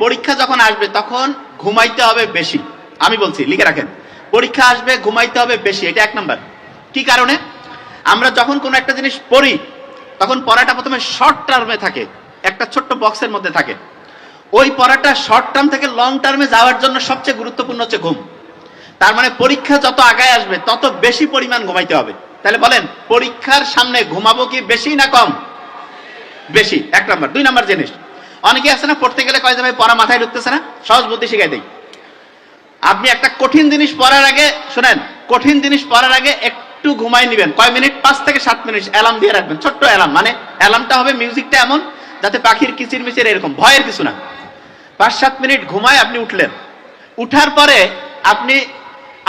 পরীক্ষা যখন আসবে তখন ঘুমাইতে হবে বেশি। আমি বলছি, লিখে রাখেন, পরীক্ষা আসবে ঘুমাইতে হবে বেশি। এটা এক নাম্বার। কি কারণে? আমরা যখন কোনো একটা জিনিস পড়ি তখন পড়াটা প্রথমে শর্ট টার্মে থাকে, একটা ছোট্ট বক্সের মধ্যে থাকে। ওই পড়াটা শর্ট টার্ম থেকে লং টার্মে যাওয়ার জন্য সবচেয়ে গুরুত্বপূর্ণ হচ্ছে ঘুম। তার মানে পরীক্ষা যত আগায় আসবে তত বেশি পরিমাণ ঘুমাইতে হবে। তাহলে বলেন, পরীক্ষার সামনে ঘুমাবো কি বেশি না কম? বেশি। এক নাম্বার। দুই নাম্বার জিনিস, অনেকে আছে না, পড়তে গেলে কয় যে ভাই পড়া মাথায় ঢুকতেছে না, সহজ বুদ্ধি শিখাই দেই। আপনি একটা কঠিন জিনিস পড়ার আগে, শুনেন, কঠিন জিনিস পড়ার আগে একটু ঘুমাই নেবেন। কয় মিনিট? 5 থেকে 7 মিনিট অ্যালার্ম দিয়ে রাখবেন, ছোট্ট অ্যালার্ম। মানে অ্যালার্মটা হবে, মিউজিকটা এমন যাতে পাখির কিচির মিচির এরকম, ভয়ের কিছু না। 5-7 মিনিট ঘুমায় আপনি উঠলেন, উঠার পরে আপনি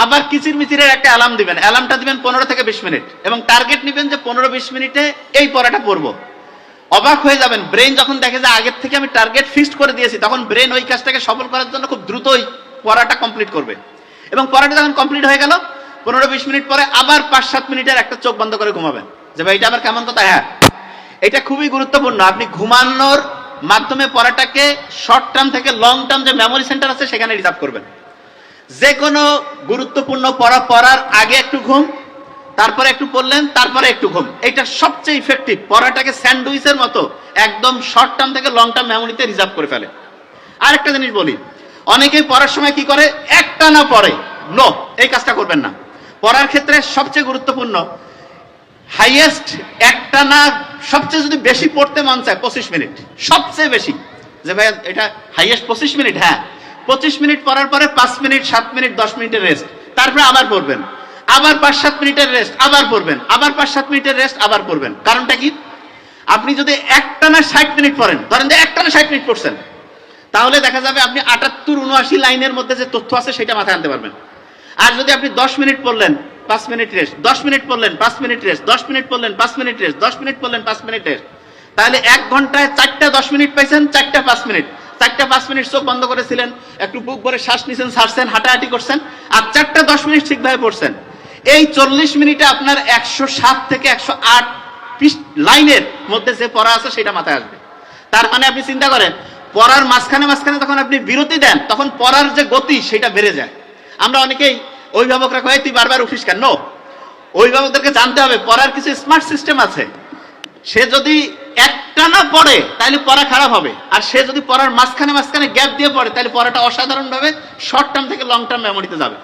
আবার কিচির মিচিরের একটা অ্যালার্ম দিবেন। অ্যালার্মটা দিবেন 15 থেকে 20 মিনিট এবং টার্গেট নেবেন যে 15-20 মিনিটে এই পড়াটা পড়বো। অবাক হয়ে যাবেন, ব্রেন যখন দেখে যে আগের থেকে আমি টার্গেট ফিক্সড করে দিয়েছি, তখন ব্রেন ওই কাজটাকে সফল করার জন্য খুব দ্রুতই পড়াটা কমপ্লিট করবে। এবং পড়াটা যখন কমপ্লিট হয়ে গেল, 15-20 মিনিট পরে আবার 5-7 মিনিটের একটা চোখ বন্ধ করে ঘুমাবেন, যে ভাই এটা আবার কেমন কথা। হ্যাঁ, এটা খুবই গুরুত্বপূর্ণ। আপনি ঘুমানোর মাধ্যমে পড়াটাকে শর্ট টার্ম থেকে লং টার্ম যে মেমোরি সেন্টার আছে সেখানে রিজার্ভ করবেন। যে কোনো গুরুত্বপূর্ণ পড়া পড়ার আগে একটু ঘুম, তারপরে একটু পড়লেন, তারপরে একটু ঘুম। এটা সবচেয়ে ইফেক্টিভ। পড়াটাকে স্যান্ডউইচের মতো একদম শর্ট টার্ম থেকে লং টার্ম মেমোরিতে রিজার্ভ করে ফেলে। আর একটা জিনিস বলি, অনেকেই পড়ার সময় কি করে, একটানা পড়ে। নো, এই কাজটা করবেন না। পড়ার ক্ষেত্রে সবচেয়ে গুরুত্বপূর্ণ, হাইয়েস্ট একটানা সবচেয়ে যদি বেশি পড়তে মন চায় 25 মিনিট, সবচেয়ে বেশি। যে ভাই এটা হাইয়েস্ট 25 মিনিট, হ্যাঁ, 25 মিনিট পড়ার পরে 5 মিনিট, 7 মিনিট, 10 মিনিটের রেস্ট, তারপরে আবার পড়বেন, আবার 5-7 মিনিটের রেস্ট, আবার পড়বেন, আবার 5-7 মিনিটের রেস্ট, আবার পড়বেন। কারণটা কি? আপনি যদি একটানা 60 মিনিট পড়েন, ধরেন যে একটানা 60 মিনিট পড়ছেন, তাহলে দেখা যাবে আপনি 78-79 লাইনের মধ্যে যে তথ্য আছে সেটা মাথায় আনতে পারবেন। আর যদি আপনি 10 মিনিট পড়লেন, 5 মিনিট রেস্ট, 10 মিনিট পড়লেন, 5 মিনিট রেস্ট, 10 মিনিট পড়লেন, 5 মিনিট রেস্ট, 10 মিনিট পড়লেন, 5 মিনিট রেস্ট, তাহলে 1 ঘন্টায় 4টা 10 মিনিট পাইছেন, 4টা 5 মিনিট। 4টা 5 মিনিট চোখ বন্ধ করেছিলেন, একটু বুক ভরে শ্বাস নিছেন, ছাড়ছেন, হাঁটাহাঁটি করছেন, আর 4টা 10 মিনিট ঠিকভাবে পড়ছেন। এই 40 মিনিটে আপনার 107 থেকে 108 লাইনের মধ্যে যে পড়া আছে সেটা মাথায় আসবে। তার মানে আপনি চিন্তা করেন, পড়ার মাঝখানে মাঝখানে তখন আপনি বিরতি দেন, তখন পড়ার যে গতি সেটা বেড়ে যায়। আমরা অনেকেই অভিভাবকরা কয় তুই বারবার উঠিস কেন? অভিভাবকদেরকে জানতে হবে পড়ার কিছু স্মার্ট সিস্টেম আছে। সে যদি একটানা পড়ে তাহলে পড়া খারাপ হবে, আর সে যদি পড়ার মাঝখানে মাঝখানে গ্যাপ দিয়ে পড়ে তাহলে পড়াটা অসাধারণভাবে শর্ট টার্ম থেকে লং টার্ম মেমোরিতে যাবে।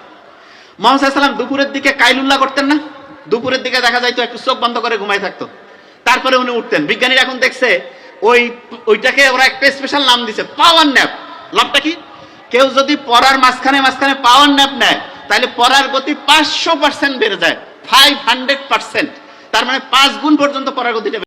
মুহাম্মদ সাল্লাল্লাহু আলাইহি ওয়াসাল্লাম দুপুরের দিকে কাইলুল্লাহ করতেন না? দুপুরের দিকে দেখা যায় তো একটু চোখ বন্ধ করে ঘুমাই থাকতো, তারপরে উনি উঠতেন। বিজ্ঞানীরা এখন দেখছে ওইটাকে ওরা একটা স্পেশাল নাম দিছে, পাওয়ার ন্যাপ। লাভটা কি? কেউ যদি পড়ার মাঝখানে মাঝখানে পাওয়ার ন্যাপ নেয় তাহলে পড়ার গতি 500% বেড়ে যায়, 500%। তার মানে 5 গুণ পর্যন্ত পড়ার গতিটা